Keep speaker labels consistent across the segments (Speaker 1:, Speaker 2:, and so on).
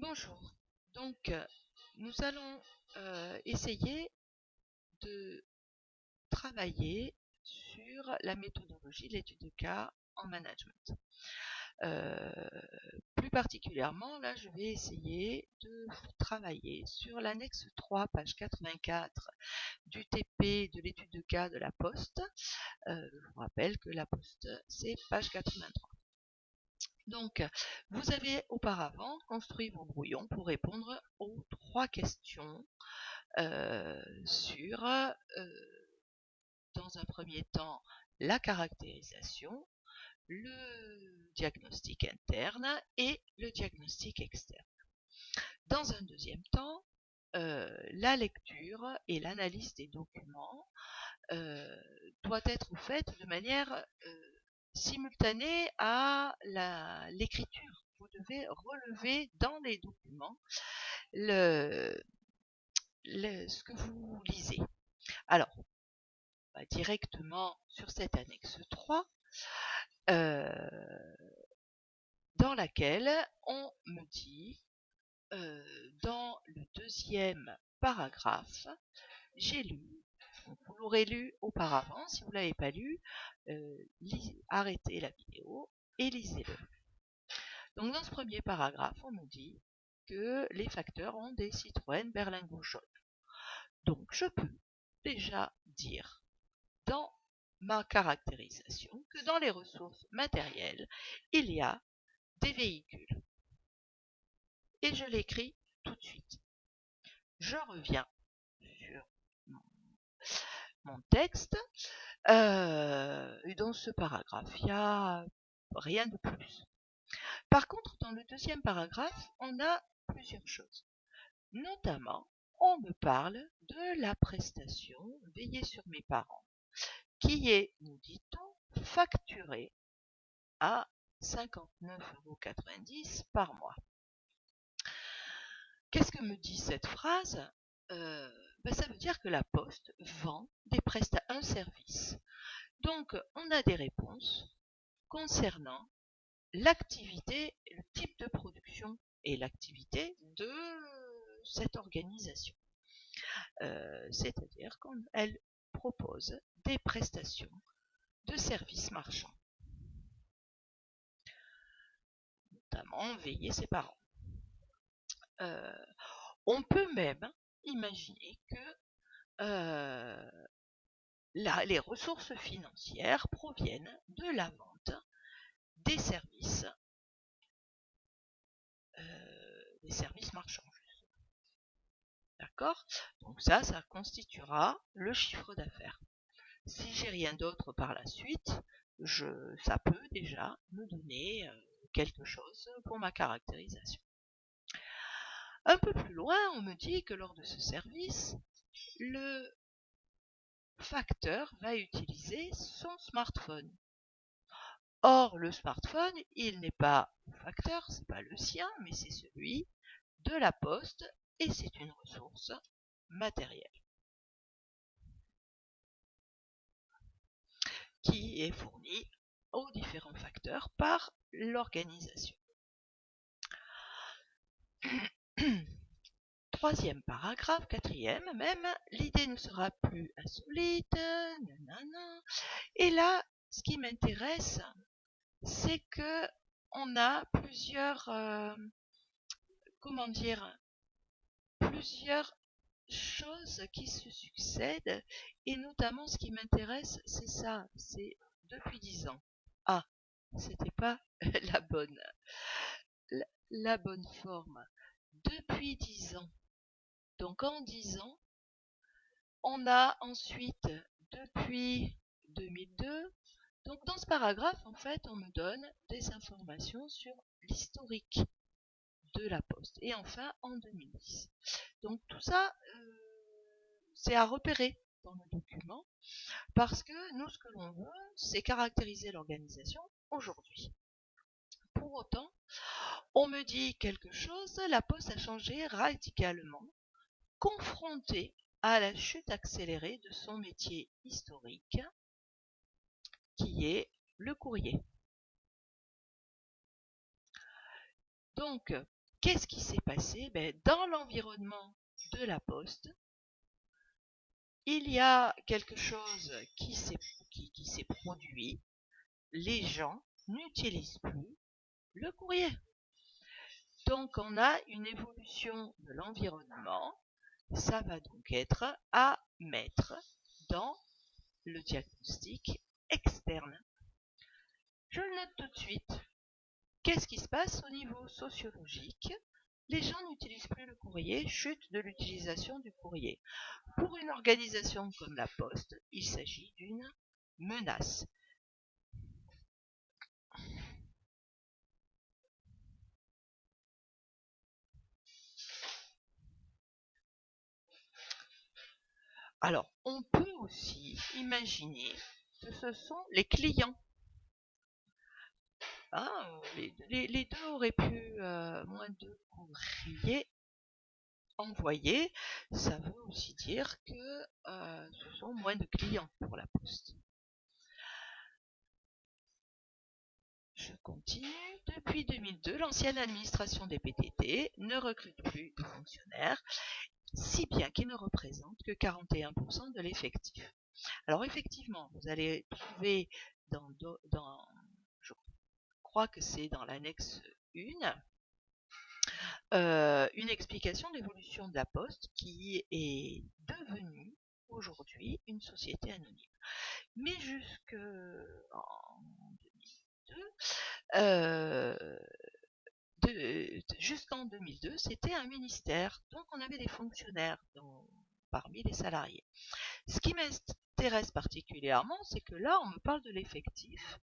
Speaker 1: Bonjour. Donc, nous allons essayer de travailler sur la méthodologie de l'étude de cas en management. Plus particulièrement, là, je vais essayer de travailler sur l'annexe 3, page 84 du TP de l'étude de cas de la Poste. Je vous rappelle que la Poste, c'est page 83. Donc, vous avez auparavant construit vos brouillons pour répondre aux 3 questions sur, dans un premier temps, la caractérisation, le diagnostic interne et le diagnostic externe. Dans un deuxième temps, la lecture et l'analyse des documents doit être faite de manière simultanée à l'écriture. Vous devez relever dans les documents ce que vous lisez. Alors, on va directement sur cette annexe 3, dans laquelle on me dit, dans le deuxième paragraphe, j'ai lu, vous l'aurez lu auparavant, si vous ne l'avez pas lu, arrêtez la vidéo et lisez-le. Donc dans ce premier paragraphe, on nous dit que les facteurs ont des Citroën berlingot jaune. Donc je peux déjà dire dans ma caractérisation que dans les ressources matérielles, il y a des véhicules. Et je l'écris tout de suite. Je reviens sur mon texte. Et dans ce paragraphe, il n'y a rien de plus. Par contre, dans le deuxième paragraphe, on a plusieurs choses. Notamment, on me parle de la prestation Veiller sur mes parents, qui est, nous dit-on, facturée à 59,90 € par mois. Qu'est-ce que me dit cette phrase? Ça veut dire que la Poste vend un service. Donc, on a des réponses concernant l'activité, le type de production et l'activité de cette organisation. C'est-à-dire qu'elle propose des prestations de services marchands, notamment veiller ses parents. On peut même imaginer que les ressources financières proviennent de la vente des services marchands. D'accord? Donc ça constituera le chiffre d'affaires. Si j'ai rien d'autre par la suite, ça peut déjà me donner quelque chose pour ma caractérisation. Un peu plus loin, on me dit que lors de ce service, le facteur va utiliser son smartphone. Or, le smartphone, il n'est pas facteur, c'est pas le sien, mais c'est celui de la Poste et c'est une ressource matérielle qui est fournie aux différents facteurs par l'organisation. Troisième paragraphe, quatrième même, l'idée ne sera plus insolite, nanana. Et là, ce qui m'intéresse, c'est que on a plusieurs, plusieurs choses qui se succèdent, et notamment ce qui m'intéresse, c'est ça, c'est depuis 10 ans. Ah, c'était pas la bonne forme. Depuis 10 ans. Donc en 10 ans, on a ensuite depuis 2002. Donc dans ce paragraphe, en fait, on me donne des informations sur l'historique de la Poste. Et enfin, en 2010. Donc tout ça, c'est à repérer dans le document, parce que nous, ce que l'on veut, c'est caractériser l'organisation aujourd'hui. Pour autant, on me dit quelque chose, la Poste a changé radicalement, confrontée à la chute accélérée de son métier historique, qui est le courrier. Donc, qu'est-ce qui s'est passé? Dans l'environnement de la Poste, il y a quelque chose qui s'est produit. Les gens n'utilisent plus le courrier. Donc on a une évolution de l'environnement. Ça va donc être à mettre dans le diagnostic externe. Je le note tout de suite. Qu'est-ce qui se passe au niveau sociologique? Les gens n'utilisent plus le courrier, chute de l'utilisation du courrier. Pour une organisation comme la Poste, il s'agit d'une menace. Alors, on peut aussi imaginer que ce sont les clients. Les deux auraient pu moins de courrier envoyés. Ça veut aussi dire que ce sont moins de clients pour la Poste. Je continue. Depuis 2002, l'ancienne administration des PTT ne recrute plus de fonctionnaires, si bien qu'ils ne représentent que 41% de l'effectif. Alors effectivement, vous allez trouver je crois que c'est dans l'annexe 1, une explication de l'évolution de la Poste qui est devenue aujourd'hui une société anonyme. Mais jusqu'en 2002, c'était un ministère, donc on avait des fonctionnaires parmi les salariés. Ce qui m'intéresse particulièrement, c'est que là, on me parle de l'effectif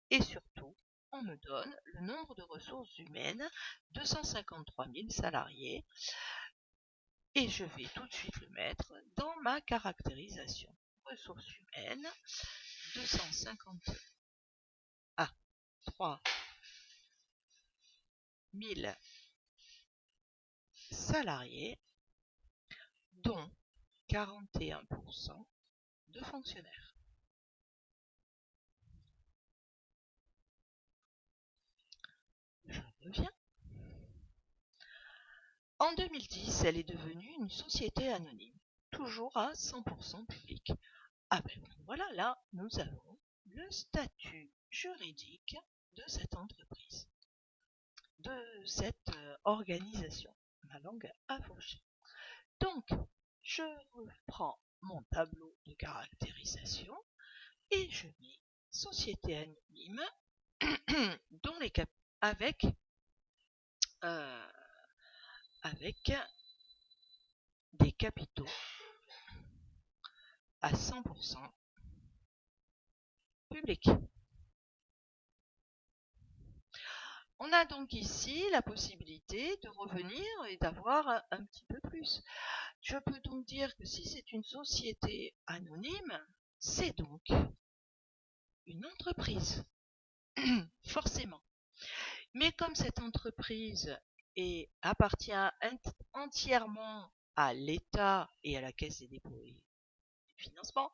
Speaker 1: et surtout, on me donne le nombre de ressources humaines, 253 000 salariés, et je vais tout de suite le mettre dans ma caractérisation. Ressources humaines, 253 000 salariés, dont 41% de fonctionnaires. Je reviens. En 2010, elle est devenue une société anonyme, toujours à 100% public. Voilà, là, nous avons le statut juridique de cette entreprise, de cette organisation. Ma langue a fourché. Donc, je reprends mon tableau de caractérisation et je mets société anonyme dont avec des capitaux à 100% publics. On a donc ici la possibilité de revenir et d'avoir un petit peu plus. Je peux donc dire que si c'est une société anonyme, c'est donc une entreprise, forcément. Mais comme cette entreprise appartient entièrement à l'État et à la Caisse des dépôts et des financements,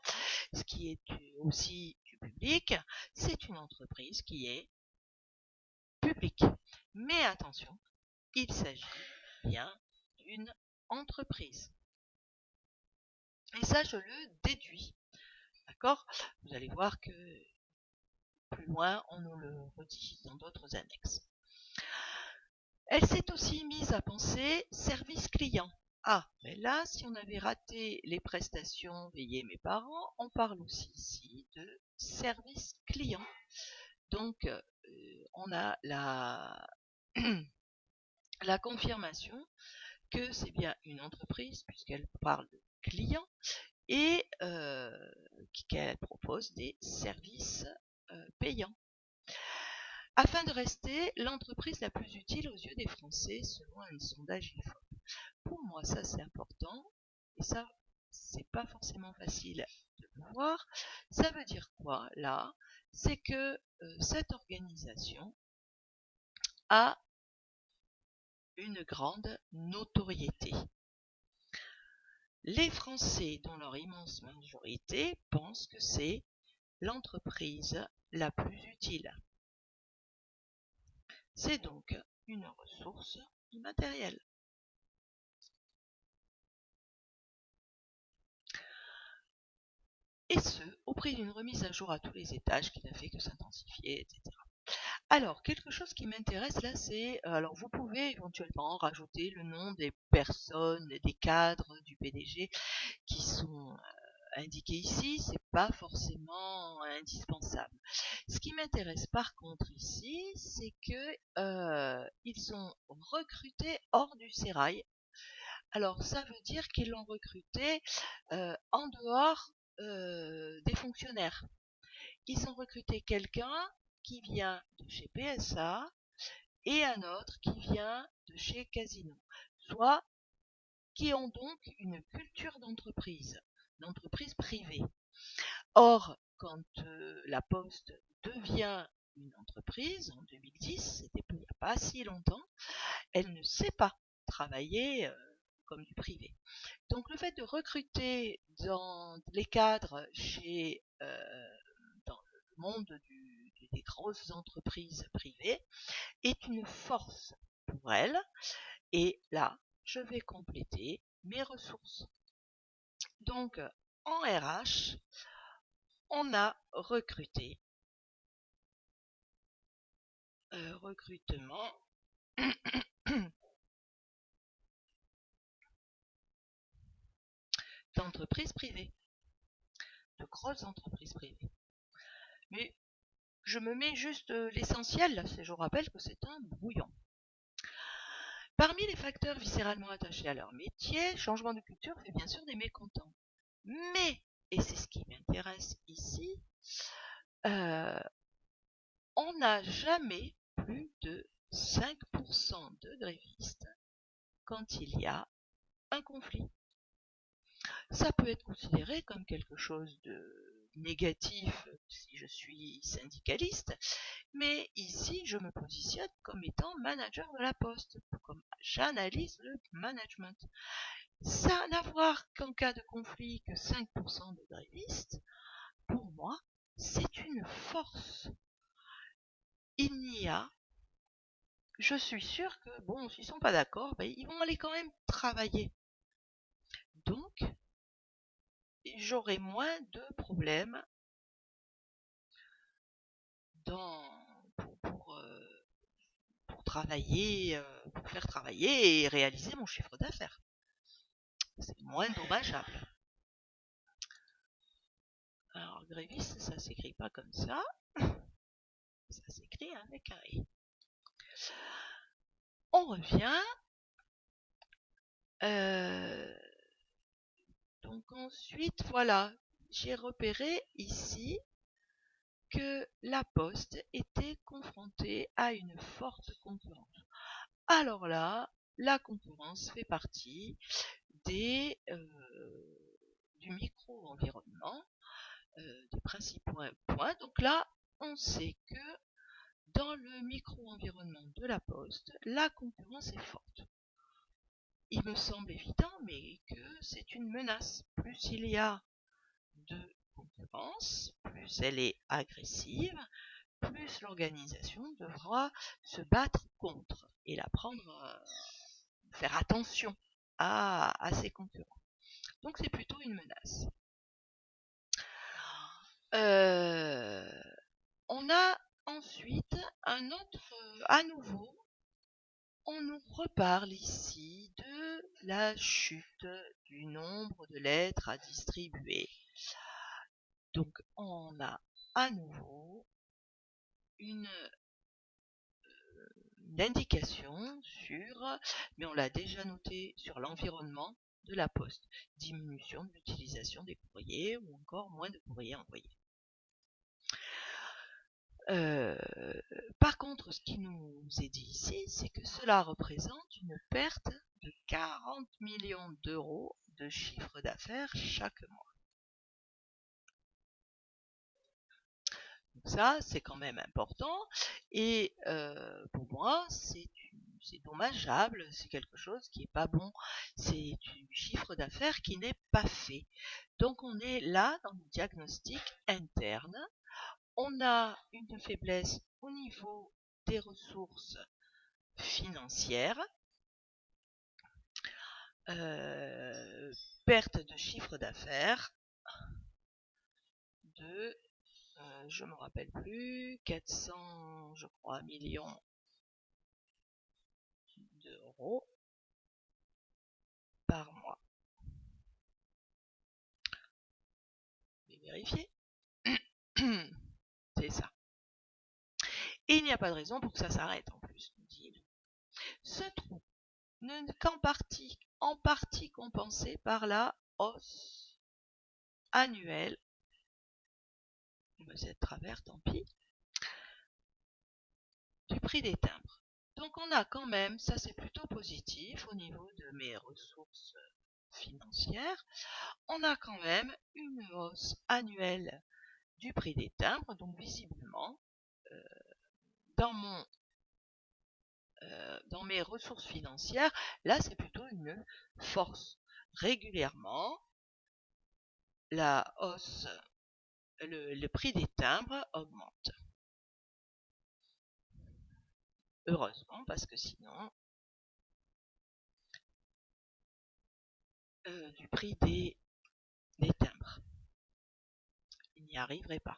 Speaker 1: ce qui est aussi du public, c'est une entreprise qui est publique. Mais attention, il s'agit bien d'une entreprise. Et ça, je le déduis. D'accord? Vous allez voir que plus loin, on nous le redit dans d'autres annexes. Elle s'est aussi mise à penser service client. Mais là, si on avait raté les prestations veillées mes parents, on parle aussi ici de service client. Donc, on a la confirmation que c'est bien une entreprise, puisqu'elle parle de client, et qu'elle propose des services payants. Afin de rester l'entreprise la plus utile aux yeux des Français, selon un sondage IFOP. Pour moi, ça c'est important, et ça, c'est pas forcément facile de le voir. Ça veut dire quoi, là? C'est que cette organisation a une grande notoriété. Les Français, dans leur immense majorité, pensent que c'est l'entreprise la plus utile. C'est donc une ressource du matériel. Et ce, au prix d'une remise à jour à tous les étages qui n'a fait que s'intensifier, etc. Alors, quelque chose qui m'intéresse là, c'est, alors vous pouvez éventuellement rajouter le nom des personnes, des cadres du PDG qui sont indiqués ici, c'est pas forcément indispensable. Ce qui m'intéresse par contre ici, c'est que ils ont recruté hors du sérail. Alors ça veut dire qu'ils l'ont recruté en dehors des fonctionnaires. Ils ont recruté quelqu'un qui vient de chez PSA et un autre qui vient de chez Casino, soit qui ont donc une culture d'entreprise privée. Or, quand la Poste devient une entreprise, en 2010, c'était il n'y a pas si longtemps, elle ne sait pas travailler comme du privé. Donc le fait de recruter dans les cadres dans le monde des grosses entreprises privées est une force pour elle. Et là, je vais compléter mes ressources. Donc en RH, on a recruté recrutement d'entreprises privées, de grosses entreprises privées. Mais je me mets juste l'essentiel, je rappelle que c'est un brouillon. Parmi les facteurs viscéralement attachés à leur métier, changement de culture fait bien sûr des mécontents. Mais, et c'est ce qui m'intéresse ici, on n'a jamais plus de 5% de grévistes quand il y a un conflit. Ça peut être considéré comme quelque chose de négatif si je suis syndicaliste, mais ici je me positionne comme étant manager de la Poste, comme j'analyse le management. Ça n'a à voir qu'en cas de conflit que 5% de grévistes, pour moi, c'est une force. Il n'y a, je suis sûre que, bon, s'ils sont pas d'accord, ben, ils vont aller quand même travailler. Donc, j'aurai moins de problèmes dans, pour travailler, pour faire travailler et réaliser mon chiffre d'affaires. C'est moins dommageable. Alors, gréviste, ça s'écrit pas comme ça. Ça s'écrit avec un I. On revient. Donc ensuite, voilà, j'ai repéré ici que la Poste était confrontée à une forte concurrence. Alors là, la concurrence fait partie du micro-environnement, des principaux points. Donc là, on sait que dans le micro-environnement de la Poste, la concurrence est forte. Il me semble évident, mais que c'est une menace. Plus il y a de concurrence, plus elle est agressive, plus l'organisation devra se battre contre et la prendre, faire attention à ses concurrents. Donc c'est plutôt une menace. On a ensuite un autre, à nouveau, on nous reparle ici de la chute du nombre de lettres à distribuer. Donc on a à nouveau une indication sur, mais on l'a déjà noté, sur l'environnement de la Poste. Diminution de l'utilisation des courriers ou encore moins de courriers envoyés. Par contre, ce qui nous est dit ici, c'est que cela représente une perte de 40 millions d'euros de chiffre d'affaires chaque mois. Donc ça, c'est quand même important. Et pour moi, c'est dommageable, c'est quelque chose qui n'est pas bon. C'est du chiffre d'affaires qui n'est pas fait. Donc on est là dans le diagnostic interne. On a une faiblesse au niveau des ressources financières perte de chiffre d'affaires de, je me rappelle plus, 400, je crois, millions d'euros par mois. Je vais vérifier. C'est ça. Et il n'y a pas de raison pour que ça s'arrête en plus, dit-il. Ce trou n'est qu'en partie compensé par la hausse annuelle, c'est de travers, tant pis, du prix des timbres. Donc on a quand même, ça c'est plutôt positif au niveau de mes ressources financières, on a quand même une hausse annuelle du prix des timbres, donc visiblement dans mes ressources financières, là c'est plutôt une force. Régulièrement, la hausse, le prix des timbres augmente. Heureusement, parce que sinon, du prix des timbres, il n'y arriverait pas.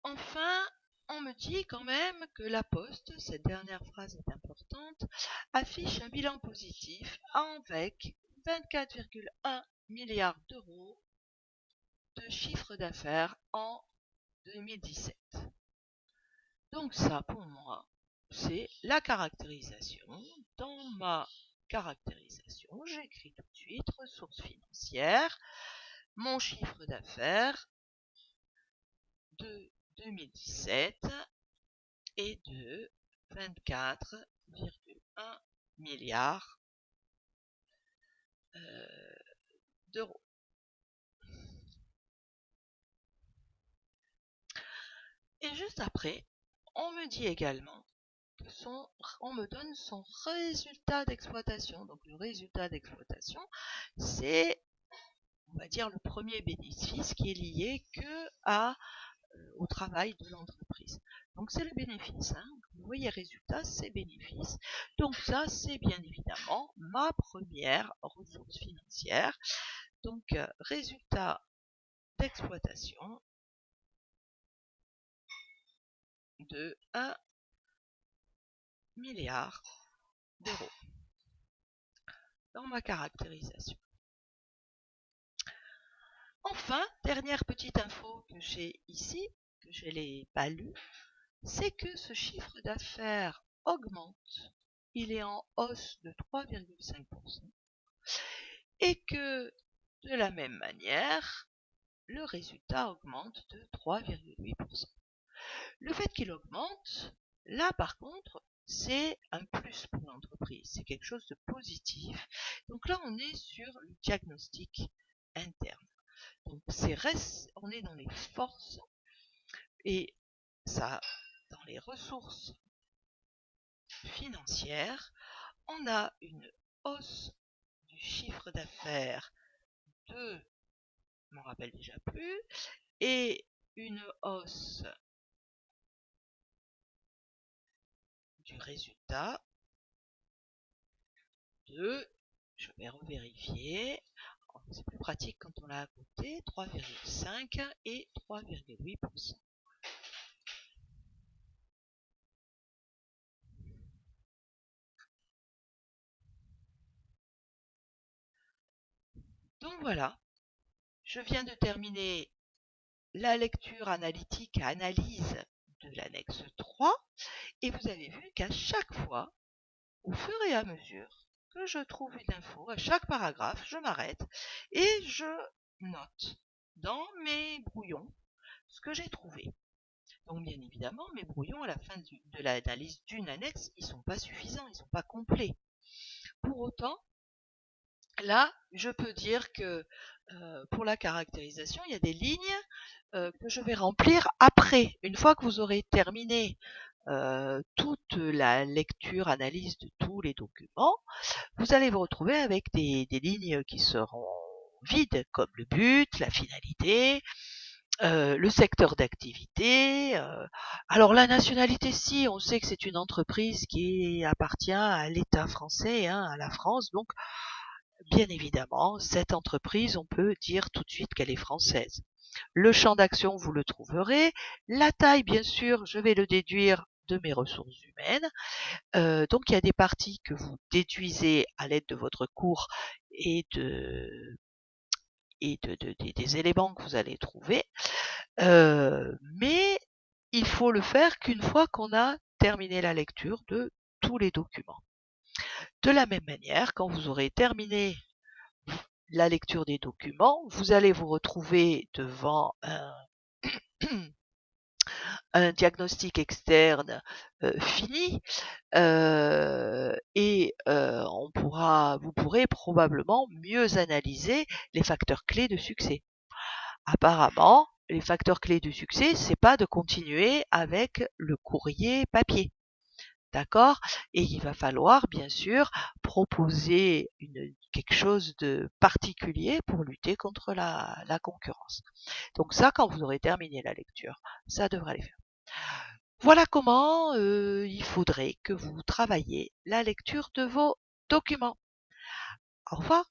Speaker 1: Enfin, on me dit quand même que la Poste, cette dernière phrase est importante, affiche un bilan positif avec 24,1 milliards d'euros de chiffre d'affaires en 2017. Donc ça, pour moi, c'est la caractérisation. Dans ma caractérisation, j'écris tout de suite ressources financières, mon chiffre d'affaires de 2017 est de 24,1 milliards d'euros. Et juste après, on me dit également que on me donne son résultat d'exploitation. Donc le résultat d'exploitation, c'est, on va dire, le premier bénéfice qui est lié au travail de l'entreprise. Donc c'est le bénéfice. Vous voyez, résultat, c'est bénéfice. Donc ça, c'est bien évidemment ma première ressource financière. Donc résultat d'exploitation de 1 milliard d'euros dans ma caractérisation. Enfin, dernière petite info que j'ai ici, que je n'ai pas lue, c'est que ce chiffre d'affaires augmente. Il est en hausse de 3,5% et que de la même manière, le résultat augmente de 3,8%. Le fait qu'il augmente, là par contre, c'est un plus pour l'entreprise, c'est quelque chose de positif. Donc là, on est sur le diagnostic interne. Donc on est dans les forces et ça, dans les ressources financières, on a une hausse du chiffre d'affaires de, je m'en rappelle déjà plus, et une hausse du résultat de, je vais revérifier, c'est plus pratique quand on l'a à côté, 3,5 et 3,8%. Donc voilà, je viens de terminer la lecture analytique à analyse de l'annexe 3 et vous avez vu qu'à chaque fois, au fur et à mesure que je trouve une info, à chaque paragraphe, je m'arrête et je note dans mes brouillons ce que j'ai trouvé. Donc bien évidemment, mes brouillons à la fin de l'analyse d'une annexe, ils ne sont pas suffisants, ils ne sont pas complets. Pour autant, là, je peux dire que pour la caractérisation, il y a des lignes que je vais remplir après. Une fois que vous aurez terminé toute la lecture, analyse de tous les documents, vous allez vous retrouver avec des lignes qui seront vides, comme le but, la finalité, le secteur d'activité. Alors la nationalité, si, on sait que c'est une entreprise qui appartient à l'État français, hein, à la France, donc bien évidemment, cette entreprise, on peut dire tout de suite qu'elle est française. Le champ d'action, vous le trouverez. La taille, bien sûr, je vais le déduire de mes ressources humaines. Donc il y a des parties que vous déduisez à l'aide de votre cours et des éléments que vous allez trouver. Mais il faut le faire qu'une fois qu'on a terminé la lecture de tous les documents. De la même manière, quand vous aurez terminé la lecture des documents, vous allez vous retrouver devant un diagnostic externe fini et vous pourrez probablement mieux analyser les facteurs clés de succès. Apparemment, les facteurs clés du succès, c'est pas de continuer avec le courrier papier. D'accord? Et il va falloir, bien sûr, proposer quelque chose de particulier pour lutter contre la concurrence. Donc ça, quand vous aurez terminé la lecture, ça devrait les faire. Voilà comment il faudrait que vous travailliez la lecture de vos documents. Au revoir.